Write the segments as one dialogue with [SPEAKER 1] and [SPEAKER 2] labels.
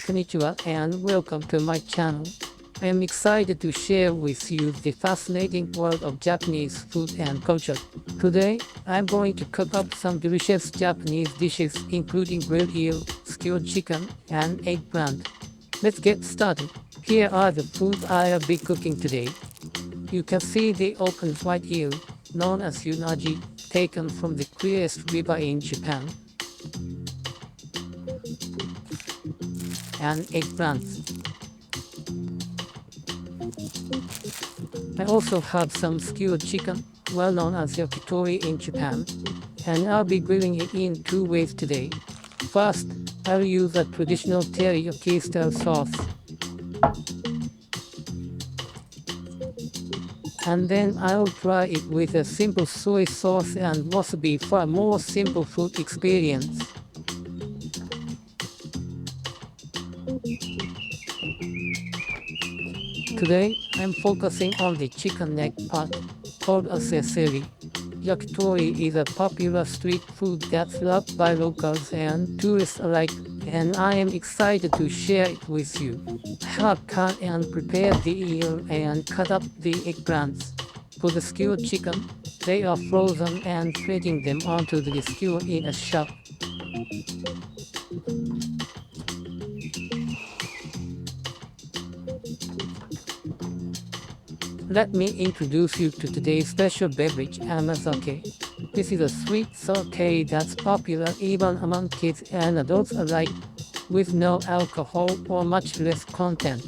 [SPEAKER 1] Konnichiwa and welcome to my channel. I am excited to share with you the fascinating world of Japanese food and culture. Today, I'm going to cook up some delicious Japanese dishes including grilled eel, skewered chicken, and eggplant. Let's get started. Here are the foods I'll be cooking today. You can see the open white eel, known as Unagi, taken from the clearest river in Japan, and eggplants. I also have some skewered chicken, well known as yakitori in Japan, and I'll be grilling it in two ways today. First, I'll use a traditional teriyaki-style sauce, and then I'll try it with a simple soy sauce and wasabi for a more simple food experience. Today, I'm focusing on the chicken neck part, called a seseri. Yakitori is a popular street food that's loved by locals and tourists alike, and I am excited to share it with you. I have cut and prepared the eel and cut up the eggplants. For the skewered chicken, they are frozen and shredding them onto the skewer in a shop. Let me introduce you to today's special beverage, Amazake. This is a sweet sake that's popular even among kids and adults alike, with no alcohol or much less content.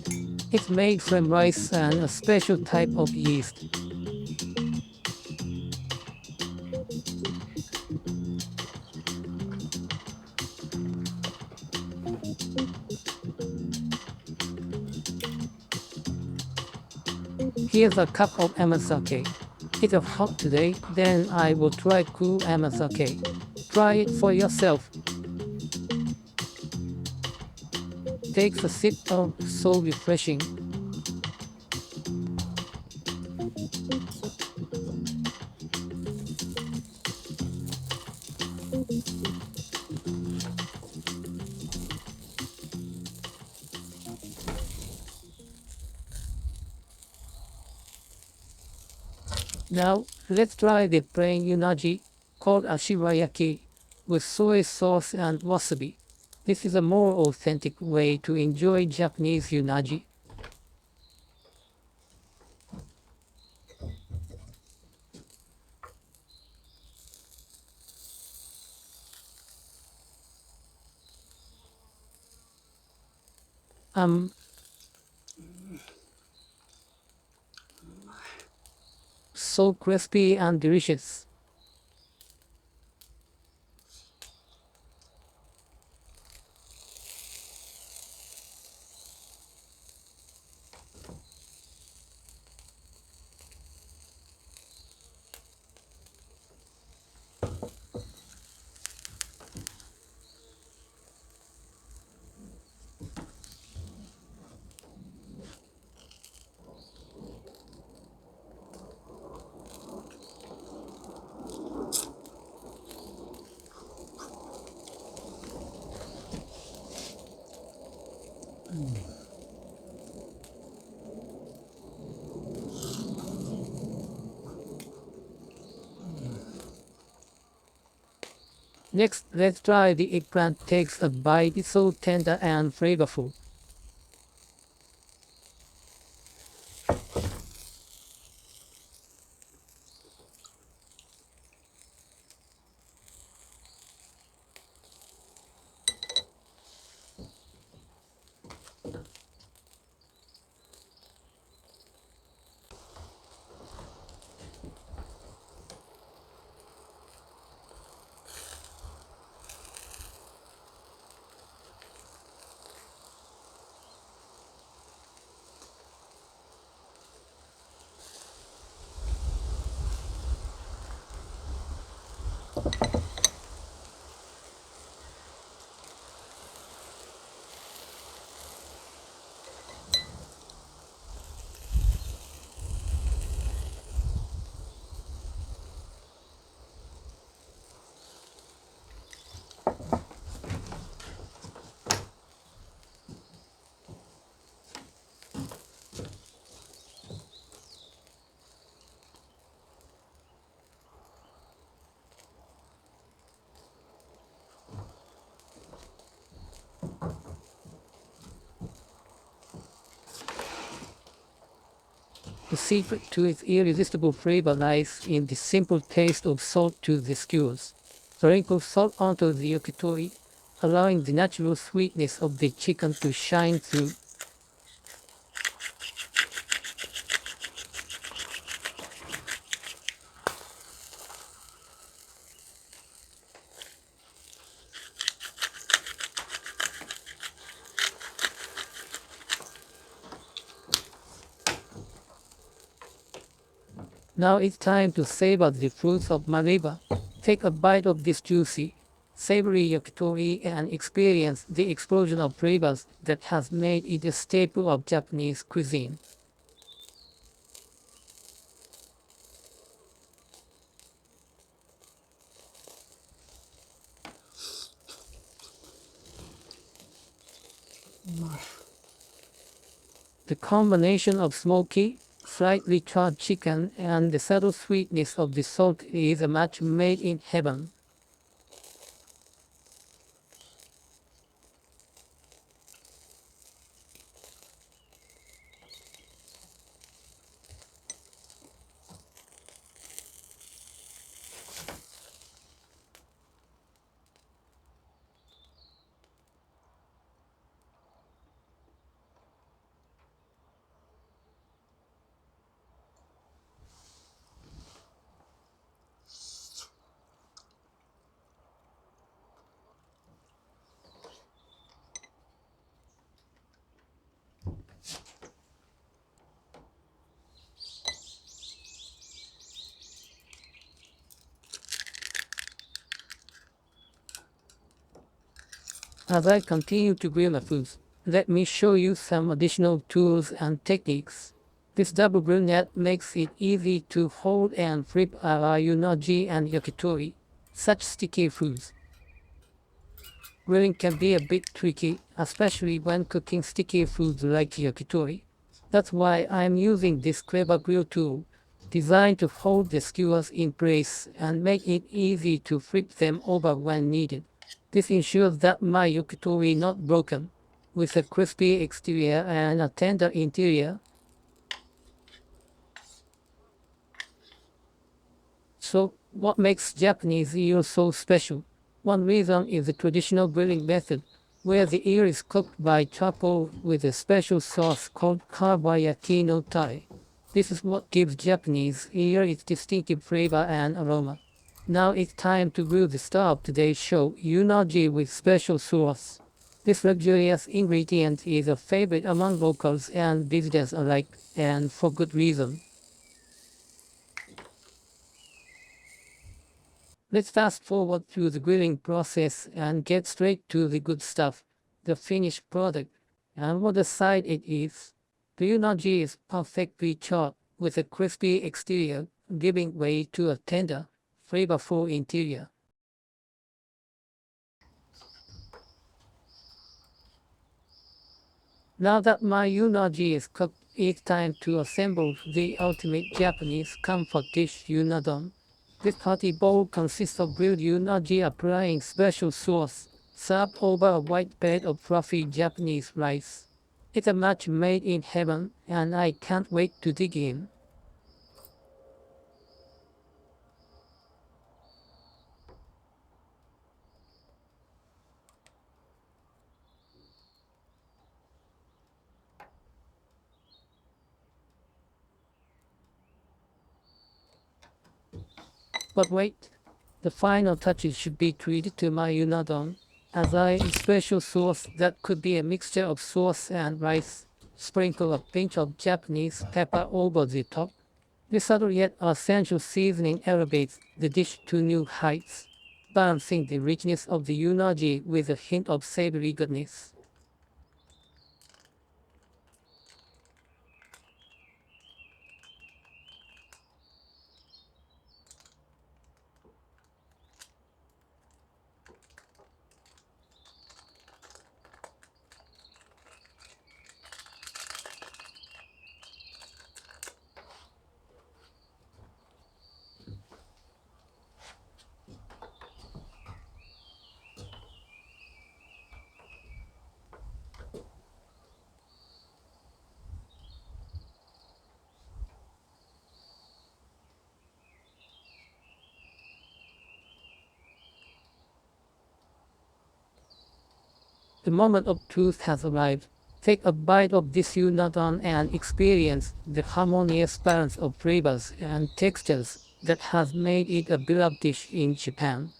[SPEAKER 1] It's made from rice and a special type of yeast. Here's a cup of Amazake. It's hot today, then I will try cool Amazake. Try it for yourself. Takes a sip of so refreshing. Now, let's try the plain unagi, called ashirayaki, with soy sauce and wasabi. This is a more authentic way to enjoy Japanese unagi. Um, so crispy and delicious. Next, let's try the eggplant. Takes a bite. It's so tender and flavorful. The secret to its irresistible flavor lies in the simple taste of salt to the skewers. Sprinkle salt onto the yakitori, allowing the natural sweetness of the chicken to shine through. Now it's time to savor the fruits of my labor. Take a bite of this juicy, savory yakitori and experience the explosion of flavors that has made it a staple of Japanese cuisine. The combination of smoky, slightly charred chicken and the subtle sweetness of the salt is a match made in heaven. As I continue to grill the foods, let me show you some additional tools and techniques. This double grill net makes it easy to hold and flip a la unagi and yakitori, such sticky foods. Grilling can be a bit tricky, especially when cooking sticky foods like yakitori. That's why I'm using this clever grill tool, designed to hold the skewers in place and make it easy to flip them over when needed. This ensures that my yakitori not broken, with a crispy exterior and a tender interior. So, what makes Japanese eel so special? One reason is the traditional grilling method, where the eel is cooked by charcoal with a special sauce called kabayaki no tai. This is what gives Japanese eel its distinctive flavor and aroma. Now it's time to grill the star of today's show, unagi with special sauce. This luxurious ingredient is a favorite among locals and visitors alike, and for good reason. Let's fast forward through the grilling process and get straight to the good stuff, the finished product. And what a sight it is. The unagi is perfectly chopped with a crispy exterior giving way to a tender, flavorful interior. Now that my unagi is cooked, it's time to assemble the ultimate Japanese comfort dish, unadon. This hearty bowl consists of grilled unagi applying special sauce, served over a white bed of fluffy Japanese rice. It's a match made in heaven, and I can't wait to dig in. But wait, the final touches should be treated to my unadon, as I a special sauce that could be a mixture of sauce and rice. Sprinkle a pinch of Japanese pepper over the top. This subtle yet essential seasoning elevates the dish to new heights, balancing the richness of the unagi with a hint of savory goodness. The moment of truth has arrived. Take a bite of this unadon and experience the harmonious balance of flavors and textures that has made it a beloved dish in Japan.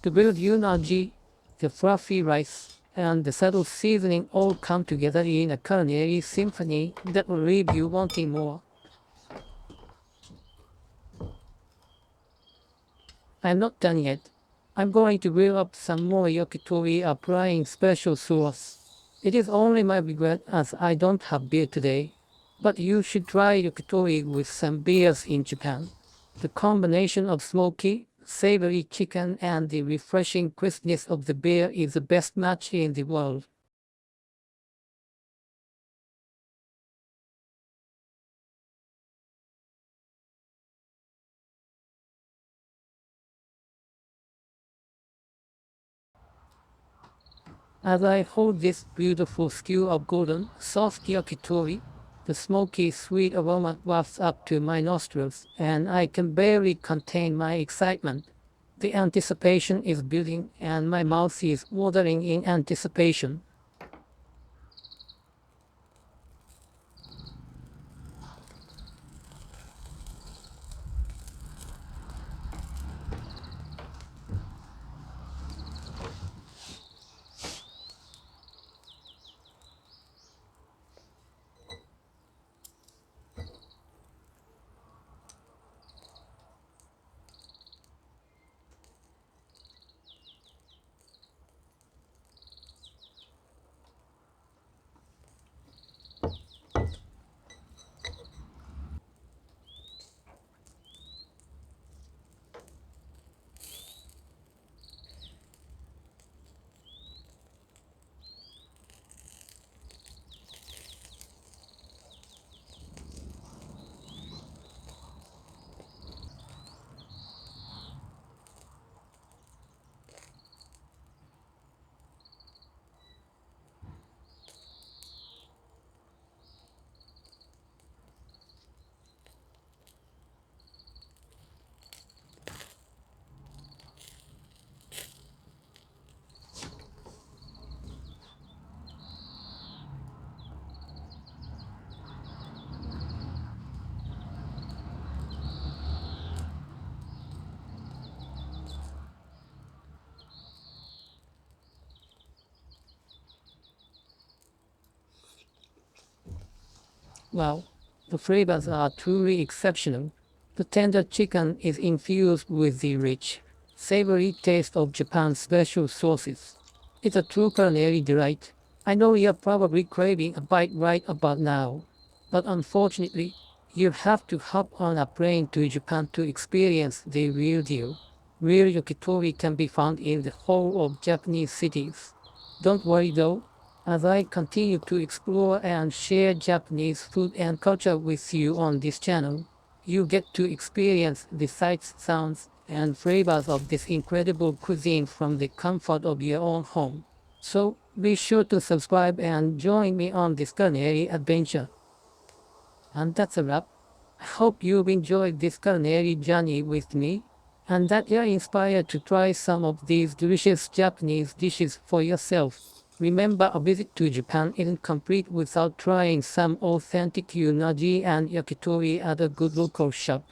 [SPEAKER 1] To build unagi, the fluffy rice and the subtle seasoning all come together in a culinary symphony that will leave you wanting more. I'm not done yet. I'm going to grill up some more yakitori applying special sauce. It is only my regret as I don't have beer today. But you should try yakitori with some beers in Japan. The combination of smoky, savory chicken and the refreshing crispness of the beer is the best match in the world. As I hold this beautiful skew of golden, soft yakitori, the smoky, sweet aroma wafts up to my nostrils, and I can barely contain my excitement. The anticipation is building, and my mouth is watering in anticipation. Wow, the flavors are truly exceptional. The tender chicken is infused with the rich, savory taste of Japan's special sauces. It's a true culinary delight. I know you're probably craving a bite right about now, but unfortunately, you have to hop on a plane to Japan to experience the real deal. Real yakitori can be found in the whole of Japanese cities. Don't worry though, as I continue to explore and share Japanese food and culture with you on this channel, you get to experience the sights, sounds, and flavors of this incredible cuisine from the comfort of your own home. So be sure to subscribe and join me on this culinary adventure. And that's a wrap. I hope you've enjoyed this culinary journey with me, and that you're inspired to try some of these delicious Japanese dishes for yourself. Remember, a visit to Japan isn't complete without trying some authentic unagi and yakitori at a good local shop.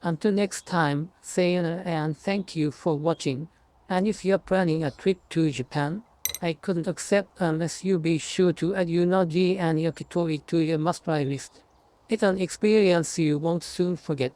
[SPEAKER 1] Until next time, sayonara and thank you for watching. And if you're planning a trip to Japan, I couldn't accept unless you be sure to add unagi and yakitori to your must-try list. It's an experience you won't soon forget.